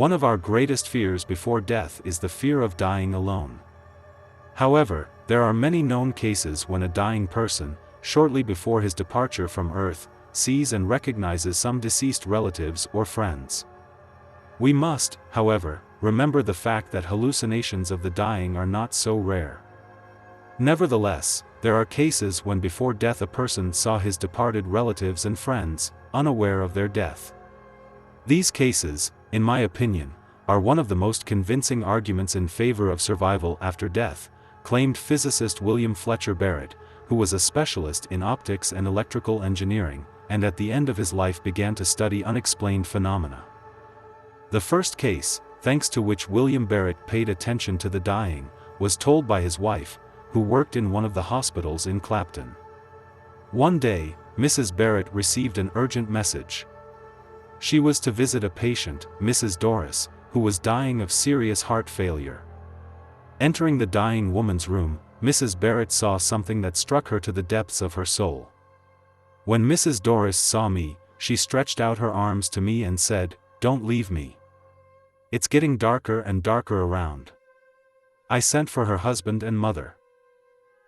One of our greatest fears before death is the fear of dying alone. However, there are many known cases when a dying person, shortly before his departure from Earth, sees and recognizes some deceased relatives or friends. We must, however, remember the fact that hallucinations of the dying are not so rare. Nevertheless, there are cases when before death a person saw his departed relatives and friends, unaware of their death. These cases, in my opinion, are one of the most convincing arguments in favor of survival after death, claimed physicist William Fletcher Barrett, who was a specialist in optics and electrical engineering, and at the end of his life began to study unexplained phenomena. The first case, thanks to which William Barrett paid attention to the dying, was told by his wife, who worked in one of the hospitals in Clapton. One day, Mrs. Barrett received an urgent message. She was to visit a patient, Mrs. Doris, who was dying of serious heart failure. Entering the dying woman's room, Mrs. Barrett saw something that struck her to the depths of her soul. When Mrs. Doris saw me, she stretched out her arms to me and said, "Don't leave me. It's getting darker and darker around." I sent for her husband and mother.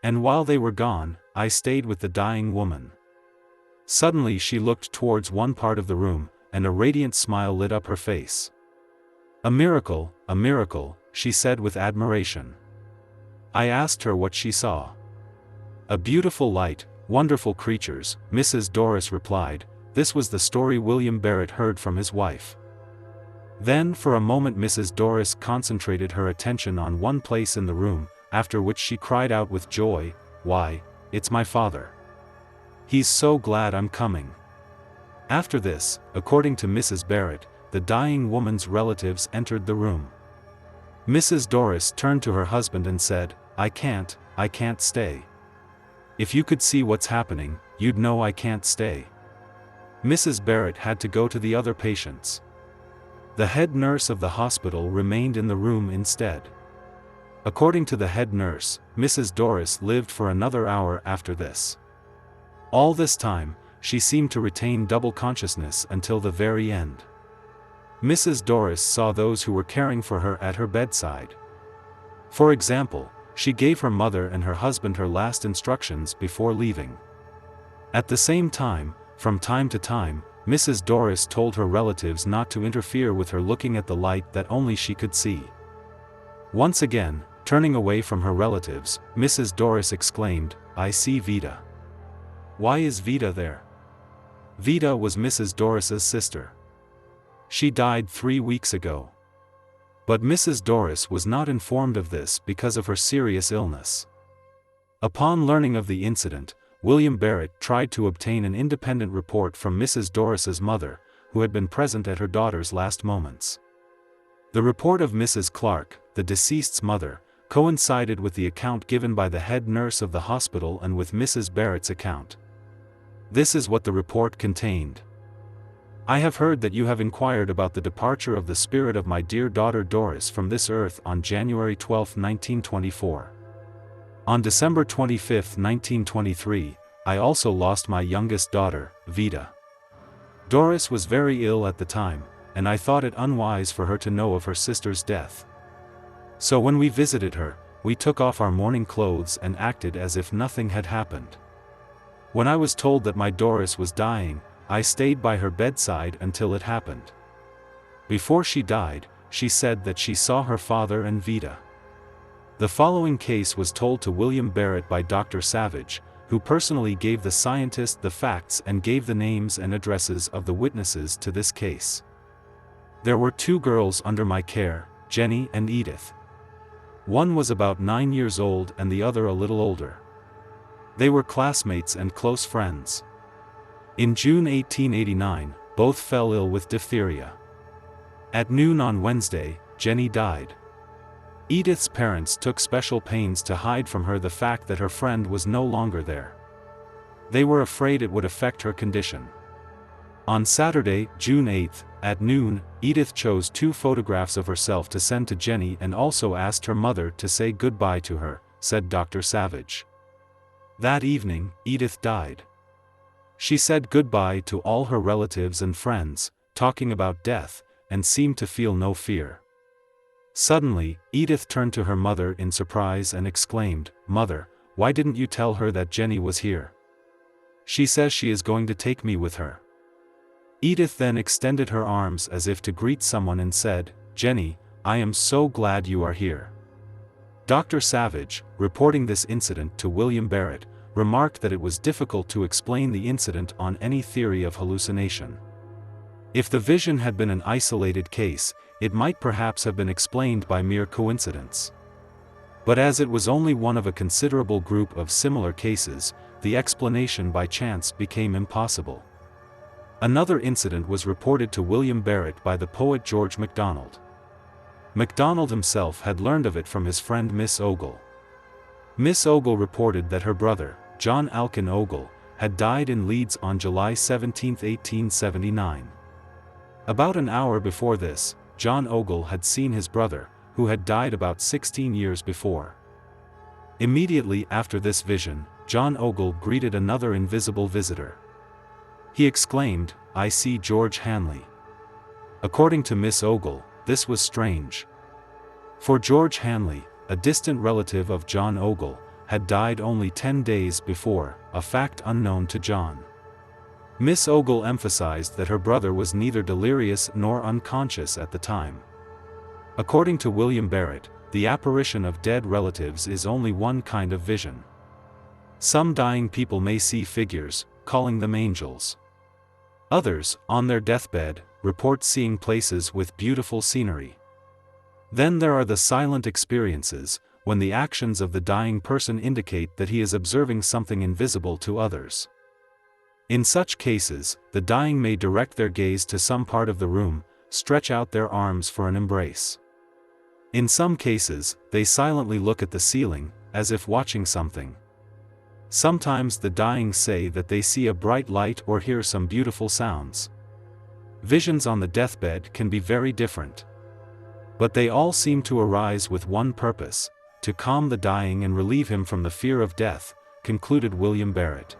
And while they were gone, I stayed with the dying woman. Suddenly she looked towards one part of the room, and a radiant smile lit up her face. A miracle, she said with admiration. I asked her what she saw. "A beautiful light, wonderful creatures," Mrs. Doris replied. This was the story William Barrett heard from his wife. Then for a moment Mrs. Doris concentrated her attention on one place in the room, after which she cried out with joy, "Why, it's my father. He's so glad I'm coming." After this, according to Mrs. Barrett, the dying woman's relatives entered the room. Mrs. Doris turned to her husband and said, I can't stay. If you could see what's happening, you'd know I can't stay." Mrs. Barrett had to go to the other patients. The head nurse of the hospital remained in the room instead. According to the head nurse, Mrs. Doris lived for another hour after this. All this time, she seemed to retain double consciousness until the very end. Mrs. Doris saw those who were caring for her at her bedside. For example, she gave her mother and her husband her last instructions before leaving. At the same time to time, Mrs. Doris told her relatives not to interfere with her looking at the light that only she could see. Once again, turning away from her relatives, Mrs. Doris exclaimed, "I see Vida." Why is Vida there? Vida was Mrs. Doris's sister. She died 3 weeks ago. But Mrs. Doris was not informed of this because of her serious illness. Upon learning of the incident, William Barrett tried to obtain an independent report from Mrs. Doris's mother, who had been present at her daughter's last moments. The report of Mrs. Clark, the deceased's mother, coincided with the account given by the head nurse of the hospital and with Mrs. Barrett's account. This is what the report contained. "I have heard that you have inquired about the departure of the spirit of my dear daughter Doris from this earth on January 12, 1924. On December 25, 1923, I also lost my youngest daughter, Vida. Doris was very ill at the time, and I thought it unwise for her to know of her sister's death. So when we visited her, we took off our mourning clothes and acted as if nothing had happened. When I was told that my Doris was dying, I stayed by her bedside until it happened. Before she died, she said that she saw her father and Vida." The following case was told to William Barrett by Dr. Savage, who personally gave the scientist the facts and gave the names and addresses of the witnesses to this case. "There were 2 girls under my care, Jenny and Edith. One was about 9 years old and the other a little older. They were classmates and close friends. In June 1889, both fell ill with diphtheria. At noon on Wednesday, Jenny died. Edith's parents took special pains to hide from her the fact that her friend was no longer there. They were afraid it would affect her condition. On Saturday, June 8, at noon, Edith chose 2 photographs of herself to send to Jenny and also asked her mother to say goodbye to her," said Dr. Savage. That evening, Edith died. She said goodbye to all her relatives and friends, talking about death, and seemed to feel no fear. Suddenly, Edith turned to her mother in surprise and exclaimed, "Mother, why didn't you tell her that Jenny was here? She says she is going to take me with her." Edith then extended her arms as if to greet someone and said, "Jenny, I am so glad you are here." Dr. Savage, reporting this incident to William Barrett, remarked that it was difficult to explain the incident on any theory of hallucination. If the vision had been an isolated case, it might perhaps have been explained by mere coincidence. But as it was only one of a considerable group of similar cases, the explanation by chance became impossible. Another incident was reported to William Barrett by the poet George MacDonald. MacDonald himself had learned of it from his friend Miss Ogle. Miss Ogle reported that her brother, John Alkin Ogle, had died in Leeds on July 17, 1879. About an hour before this, John Ogle had seen his brother, who had died about 16 years before. Immediately after this vision, John Ogle greeted another invisible visitor. He exclaimed, "I see George Hanley." According to Miss Ogle, this was strange. For George Hanley, a distant relative of John Ogle, had died only 10 days before, a fact unknown to John. Miss Ogle emphasized that her brother was neither delirious nor unconscious at the time. According to William Barrett, the apparition of dead relatives is only one kind of vision. Some dying people may see figures, calling them angels. Others, on their deathbed, report seeing places with beautiful scenery. Then there are the silent experiences, when the actions of the dying person indicate that he is observing something invisible to others. In such cases, the dying may direct their gaze to some part of the room, stretch out their arms for an embrace. In some cases, they silently look at the ceiling, as if watching something. Sometimes the dying say that they see a bright light or hear some beautiful sounds. Visions on the deathbed can be very different. But they all seem to arise with one purpose: to calm the dying and relieve him from the fear of death, concluded William Barrett.